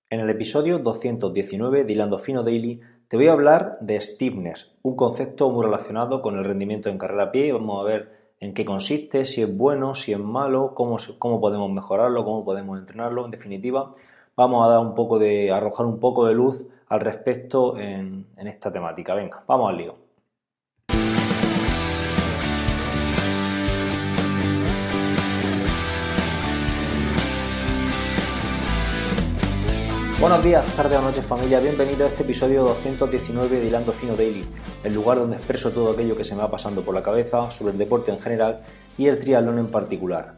En el episodio 219 de Hilando Fino Daily te voy a hablar de stiffness, un concepto muy relacionado con el rendimiento en carrera a pie. Vamos a ver en qué consiste, si es bueno, si es malo, cómo podemos mejorarlo, cómo podemos entrenarlo. En definitiva, vamos a arrojar un poco de luz al respecto en esta temática. Venga, vamos al lío. Buenos días, tardes o noches familia, bienvenido a este episodio 219 de Hilando Fino Daily, el lugar donde expreso todo aquello que se me va pasando por la cabeza sobre el deporte en general y el triatlón en particular.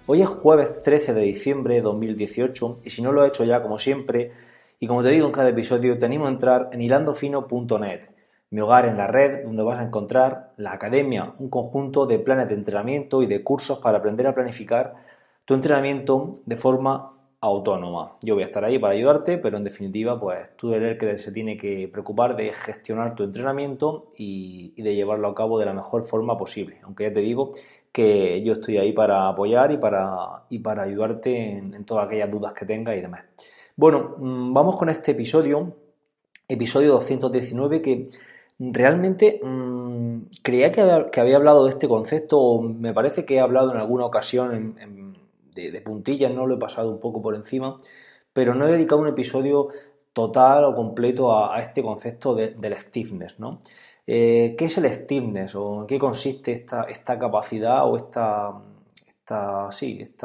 Hoy es jueves 13 de diciembre de 2018 y si no lo he hecho ya como siempre, y como te digo en cada episodio, te animo a entrar en hilandofino.net, mi hogar en la red donde vas a encontrar la academia, un conjunto de planes de entrenamiento y de cursos para aprender a planificar tu entrenamiento de forma autónoma. Yo voy a estar ahí para ayudarte, pero en definitiva, pues tú eres el que se tiene que preocupar de gestionar tu entrenamiento y de llevarlo a cabo de la mejor forma posible. Aunque ya te digo que yo estoy ahí para apoyar y para ayudarte en todas aquellas dudas que tengas y demás. Bueno, vamos con este episodio 219, que realmente creía que había hablado de este concepto, o me parece que he hablado en alguna ocasión de puntillas, ¿no? Lo he pasado un poco por encima, pero no he dedicado un episodio total o completo a este concepto del stiffness, ¿no? ¿Qué es el stiffness o en qué consiste esta capacidad o esta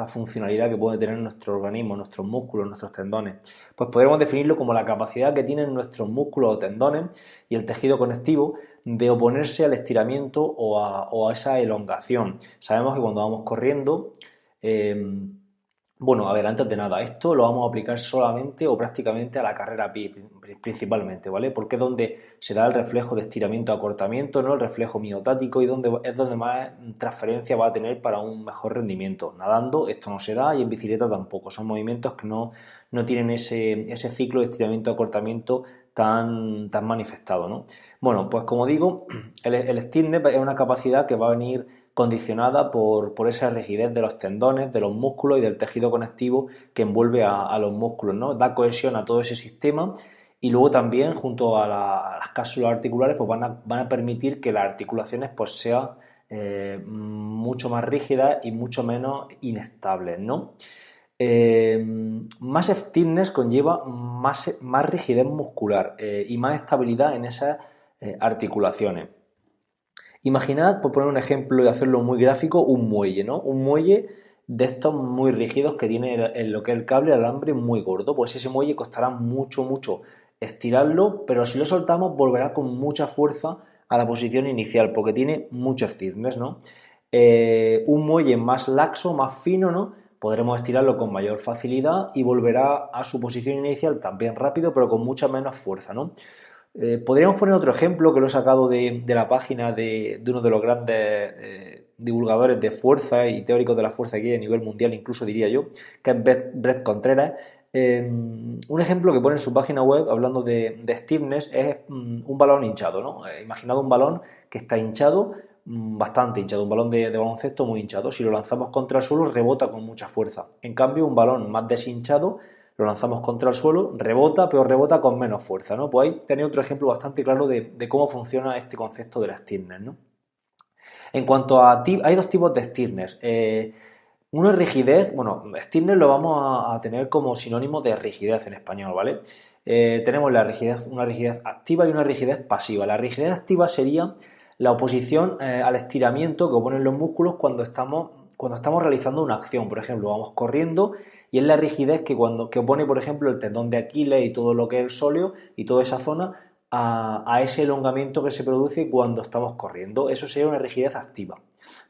funcionalidad que puede tener nuestro organismo, nuestros músculos, nuestros tendones? Pues podríamos definirlo como la capacidad que tienen nuestros músculos o tendones y el tejido conectivo de oponerse al estiramiento o a esa elongación. Sabemos que cuando vamos corriendo, bueno, a ver, antes de nada, esto lo vamos a aplicar solamente o prácticamente a la carrera a pie, principalmente, ¿vale? Porque es donde se da el reflejo de estiramiento-acortamiento, ¿no? El reflejo miotático y es donde más transferencia va a tener para un mejor rendimiento. Nadando esto no se da y en bicicleta tampoco. Son movimientos que no tienen ese ciclo de estiramiento-acortamiento tan manifestado, ¿no? Bueno, pues como digo, el stiffness es una capacidad que va a venir condicionada por esa rigidez de los tendones, de los músculos y del tejido conectivo que envuelve a los músculos, ¿no? Da cohesión a todo ese sistema y luego también junto a las cápsulas articulares pues van a permitir que las articulaciones pues sean mucho más rígidas y mucho menos inestables, ¿no? Más stiffness conlleva más rigidez muscular y más estabilidad en esas articulaciones. Imaginad, por poner un ejemplo y hacerlo muy gráfico, un muelle, ¿no? Un muelle de estos muy rígidos que tiene en lo que es el cable, el alambre muy gordo. Pues ese muelle costará mucho estirarlo, pero si lo soltamos volverá con mucha fuerza a la posición inicial porque tiene mucho stiffness, ¿no? Un muelle más laxo, más fino, ¿no? Podremos estirarlo con mayor facilidad y volverá a su posición inicial también rápido, pero con mucha menos fuerza, ¿no? Podríamos poner otro ejemplo que lo he sacado de la página de uno de los grandes divulgadores de fuerza y teóricos de la fuerza aquí a nivel mundial, incluso diría yo, que es Brett Contreras. Un ejemplo que pone en su página web hablando de stiffness es un balón hinchado, ¿no? Imaginad un balón que está hinchado, bastante hinchado, un balón de baloncesto muy hinchado. Si lo lanzamos contra el suelo rebota con mucha fuerza. En cambio, un balón más deshinchado lo lanzamos contra el suelo, rebota, pero rebota con menos fuerza, ¿no? Pues ahí tenéis otro ejemplo bastante claro de cómo funciona este concepto de la stiffness, ¿no? En cuanto hay dos tipos de stiffness. Uno es rigidez, bueno, stiffness lo vamos a tener como sinónimo de rigidez en español, ¿vale? Tenemos una rigidez activa y una rigidez pasiva. La rigidez activa sería la oposición al estiramiento que oponen los músculos cuando estamos realizando una acción. Por ejemplo, vamos corriendo y es la rigidez que opone, por ejemplo, el tendón de Aquiles y todo lo que es el sóleo y toda esa zona a ese elongamiento que se produce cuando estamos corriendo. Eso sería una rigidez activa,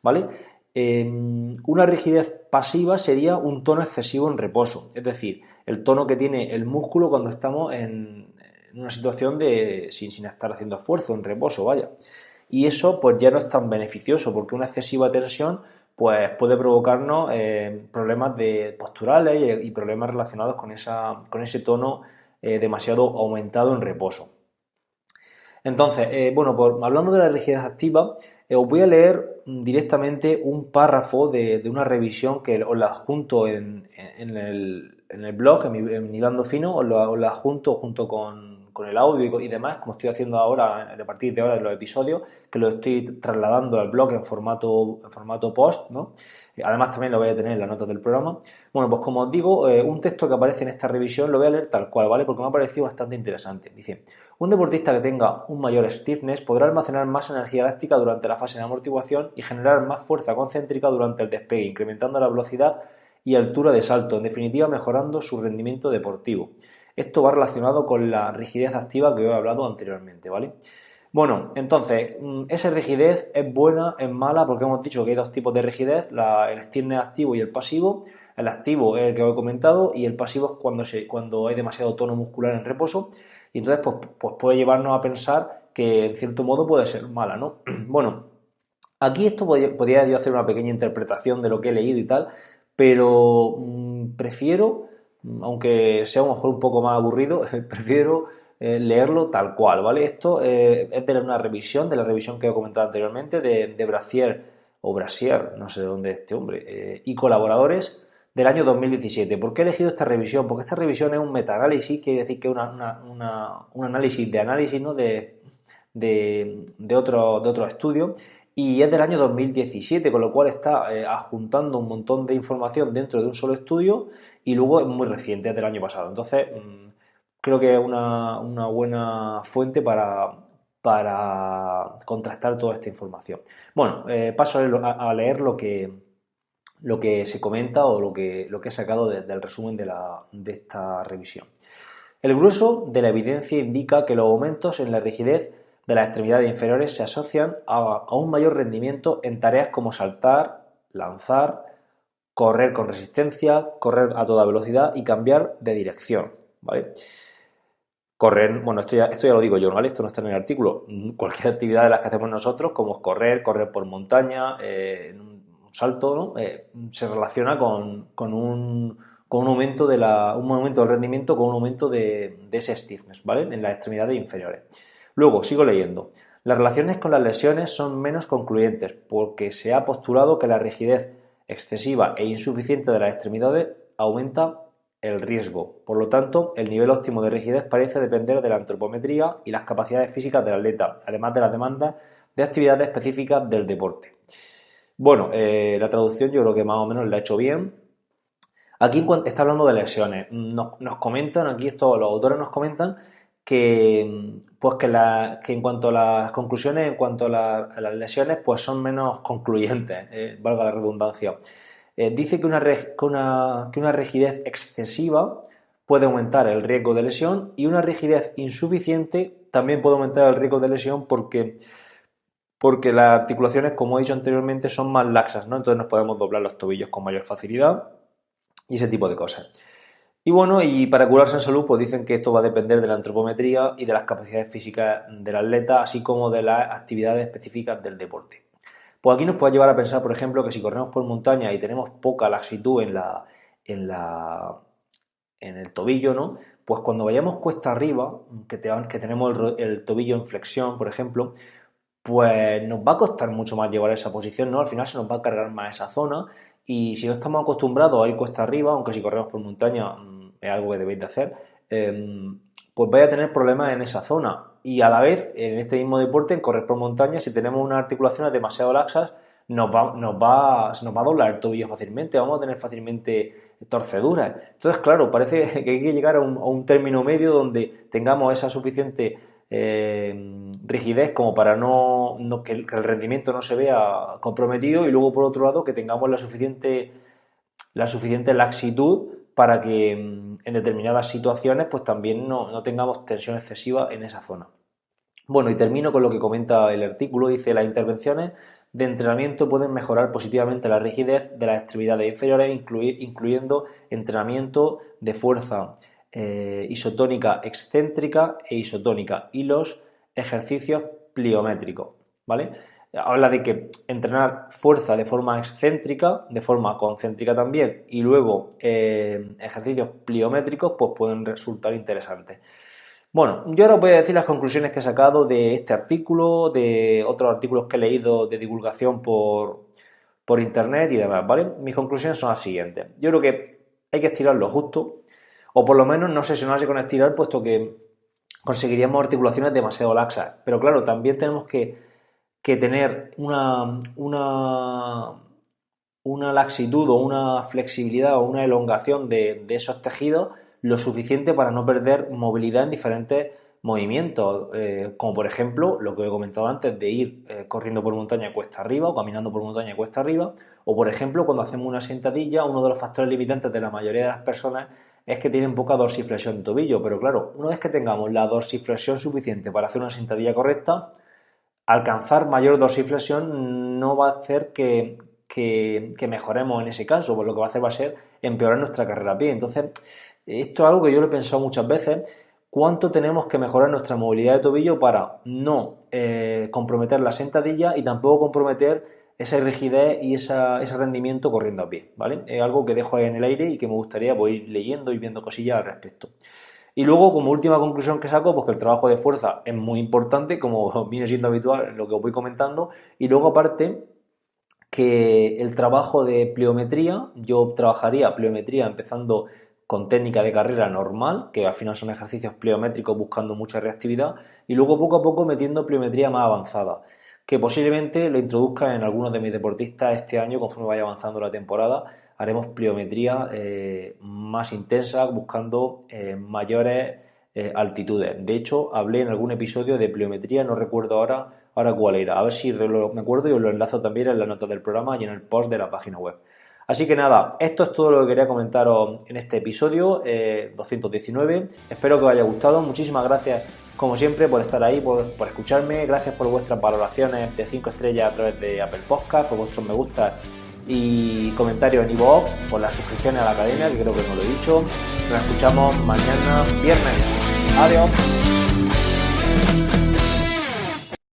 ¿vale? Una rigidez pasiva sería un tono excesivo en reposo, es decir, el tono que tiene el músculo cuando estamos en una situación sin estar haciendo esfuerzo, en reposo, vaya. Y eso pues ya no es tan beneficioso porque una excesiva tensión pues puede provocarnos problemas posturales y problemas relacionados con ese tono demasiado aumentado en reposo. Entonces, bueno, hablando de la rigidez activa, os voy a leer directamente un párrafo de una revisión que os la adjunto en en el blog, en mi Hilando Fino, os lo adjunto junto con el audio y demás, como estoy haciendo ahora, a partir de ahora en los episodios, que lo estoy trasladando al blog en formato post, ¿no? Además también lo voy a tener en las notas del programa. Bueno, pues como os digo, un texto que aparece en esta revisión lo voy a leer tal cual, ¿vale? Porque me ha parecido bastante interesante. Dice, un deportista que tenga un mayor stiffness podrá almacenar más energía elástica durante la fase de amortiguación y generar más fuerza concéntrica durante el despegue, incrementando la velocidad y altura de salto, en definitiva mejorando su rendimiento deportivo. Esto va relacionado con la rigidez activa que os he hablado anteriormente, ¿vale? Bueno, entonces, esa rigidez es buena, es mala, porque hemos dicho que hay dos tipos de rigidez, el stiffness activo y el pasivo. El activo es el que os he comentado y el pasivo es cuando hay demasiado tono muscular en reposo y entonces pues puede llevarnos a pensar que en cierto modo puede ser mala, ¿no? Bueno, aquí esto podría yo hacer una pequeña interpretación de lo que he leído y tal, pero prefiero, aunque sea a lo mejor un poco más aburrido, prefiero leerlo tal cual, ¿vale? Esto es de una revisión, de la revisión que he comentado anteriormente, de Brasier, o Brasier, no sé de dónde es este hombre, y colaboradores del año 2017. ¿Por qué he elegido esta revisión? Porque esta revisión es un metaanálisis, quiere decir que es un análisis de análisis, ¿no? de otro estudio, y es del año 2017, con lo cual está adjuntando un montón de información dentro de un solo estudio y luego es muy reciente, es del año pasado. Entonces, creo que es una buena fuente para contrastar toda esta información. Bueno, paso a leer lo que se comenta o lo que he sacado del resumen de esta revisión. El grueso de la evidencia indica que los aumentos en la rigidez de las extremidades inferiores se asocian a un mayor rendimiento en tareas como saltar, lanzar, correr con resistencia, correr a toda velocidad y cambiar de dirección, ¿vale? Correr, bueno, esto ya lo digo yo, ¿vale? Esto no está en el artículo. Cualquier actividad de las que hacemos nosotros, como es correr por montaña, un salto, ¿no? Se relaciona con un aumento un aumento del rendimiento, con un aumento de ese stiffness, ¿vale? En las extremidades inferiores. Luego, sigo leyendo. Las relaciones con las lesiones son menos concluyentes porque se ha postulado que la rigidez excesiva e insuficiente de las extremidades aumenta el riesgo. Por lo tanto, el nivel óptimo de rigidez parece depender de la antropometría y las capacidades físicas del atleta, además de las demandas de actividades específicas del deporte. Bueno, la traducción yo creo que más o menos la he hecho bien. Aquí está hablando de lesiones. Nos comentan, aquí los autores nos comentan que, pues que en cuanto a las conclusiones, en cuanto a las lesiones, pues son menos concluyentes, valga la redundancia. Dice que una rigidez excesiva puede aumentar el riesgo de lesión y una rigidez insuficiente también puede aumentar el riesgo de lesión porque las articulaciones, como he dicho anteriormente, son más laxas, ¿no? Entonces nos podemos doblar los tobillos con mayor facilidad y ese tipo de cosas. Y bueno, y para curarse en salud, pues dicen que esto va a depender de la antropometría y de las capacidades físicas del atleta, así como de las actividades específicas del deporte. Pues aquí nos puede llevar a pensar, por ejemplo, que si corremos por montaña y tenemos poca laxitud en el tobillo, ¿no? Pues cuando vayamos cuesta arriba, que tenemos el tobillo en flexión, por ejemplo, pues nos va a costar mucho más llevar esa posición, ¿no? Al final se nos va a cargar más esa zona y si no estamos acostumbrados a ir cuesta arriba, aunque si corremos por montaña es algo que debéis de hacer, pues vais a tener problemas en esa zona. Y a la vez, en este mismo deporte, en correr por montaña, si tenemos unas articulaciones demasiado laxas, se nos va a doblar el tobillo fácilmente, vamos a tener fácilmente torceduras. Entonces, claro, parece que hay que llegar a un término medio donde tengamos esa suficiente rigidez como para que el rendimiento no se vea comprometido y luego, por otro lado, que tengamos la suficiente laxitud para que en determinadas situaciones pues también no tengamos tensión excesiva en esa zona. Bueno, y termino con lo que comenta el artículo. Dice, las intervenciones de entrenamiento pueden mejorar positivamente la rigidez de las extremidades inferiores, incluyendo entrenamiento de fuerza isotónica excéntrica e isotónica y los ejercicios pliométricos, ¿vale? Habla de que entrenar fuerza de forma excéntrica, de forma concéntrica también, y luego ejercicios pliométricos, pues pueden resultar interesantes. Bueno, yo ahora os voy a decir las conclusiones que he sacado de este artículo, de otros artículos que he leído de divulgación por internet y demás, ¿vale? Mis conclusiones son las siguientes. Yo creo que hay que estirar lo justo, o por lo menos no sesionarse con estirar, puesto que conseguiríamos articulaciones demasiado laxas. Pero claro, también tenemos que tener una laxitud o una flexibilidad o una elongación de esos tejidos lo suficiente para no perder movilidad en diferentes movimientos, como por ejemplo lo que he comentado antes de ir corriendo por montaña cuesta arriba o caminando por montaña cuesta arriba, o por ejemplo cuando hacemos una sentadilla, uno de los factores limitantes de la mayoría de las personas es que tienen poca dorsiflexión de tobillo, pero claro, una vez que tengamos la dorsiflexión suficiente para hacer una sentadilla correcta, alcanzar mayor dorsiflexión no va a hacer que mejoremos en ese caso, pues lo que va a hacer va a ser empeorar nuestra carrera a pie. Entonces, esto es algo que yo lo he pensado muchas veces, cuánto tenemos que mejorar nuestra movilidad de tobillo para no comprometer la sentadilla y tampoco comprometer esa rigidez y ese rendimiento corriendo a pie, ¿vale? Es algo que dejo ahí en el aire y que me gustaría pues, ir leyendo y viendo cosillas al respecto. Y luego, como última conclusión que saco, pues que el trabajo de fuerza es muy importante, como viene siendo habitual en lo que os voy comentando, y luego aparte que el trabajo de pliometría, yo trabajaría pliometría empezando con técnica de carrera normal, que al final son ejercicios pliométricos buscando mucha reactividad, y luego poco a poco metiendo pliometría más avanzada, que posiblemente lo introduzca en algunos de mis deportistas este año conforme vaya avanzando la temporada. Haremos pliometría más intensa buscando mayores altitudes. De hecho, hablé en algún episodio de pliometría, no recuerdo ahora cuál era. A ver si me acuerdo y os lo enlazo también en las notas del programa y en el post de la página web. Así que nada, esto es todo lo que quería comentaros en este episodio 219. Espero que os haya gustado. Muchísimas gracias, como siempre, por estar ahí, por escucharme. Gracias por vuestras valoraciones de 5 estrellas a través de Apple Podcast, por vuestros me gusta y comentarios en iVoox, por las suscripciones a la academia, que creo que no lo he dicho. Nos escuchamos mañana viernes. Adiós.